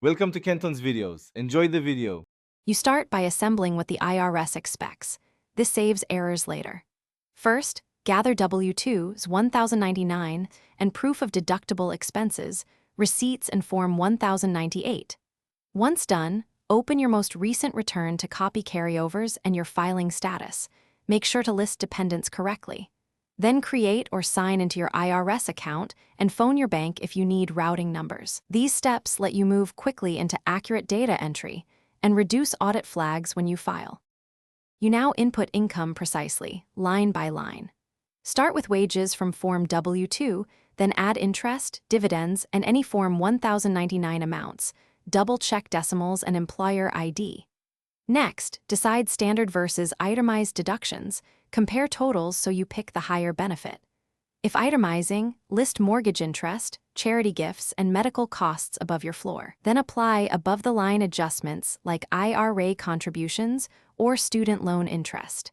Welcome to Kenton's videos. Enjoy the video. You start by assembling what the IRS expects. This saves errors later. First, gather W-2s 1099 and proof of deductible expenses, receipts and Form 1098. Once done, open your most recent return to copy carryovers and your filing status. Make sure to list dependents correctly. Then create or sign into your IRS account and phone your bank if you need routing numbers. These steps let you move quickly into accurate data entry and reduce audit flags when you file. You now input income precisely, line by line. Start with wages from Form W-2, then add interest, dividends, and any Form 1099 amounts. Double-check decimals and employer ID. Next, decide standard versus itemized deductions. Compare totals so you pick the higher benefit. If itemizing, list mortgage interest, charity gifts, and medical costs above your floor. Then apply above-the-line adjustments like IRA contributions or student loan interest.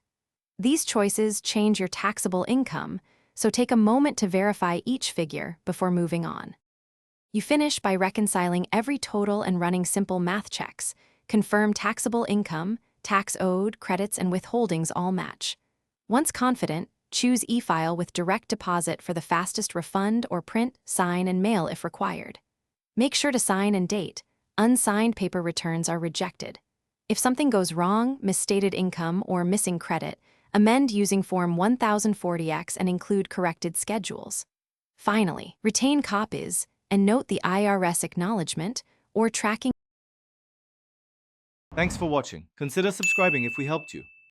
These choices change your taxable income, so take a moment to verify each figure before moving on. You finish by reconciling every total and running simple math checks. Confirm taxable income, tax owed, credits, and withholdings all match. Once confident, choose e-file with direct deposit for the fastest refund or print, sign, and mail if required. Make sure to sign and date. Unsigned paper returns are rejected. If something goes wrong, misstated income, or missing credit, amend using Form 1040X and include corrected schedules. Finally, retain copies and note the IRS acknowledgement or tracking. Thanks for watching. Consider subscribing if we helped you.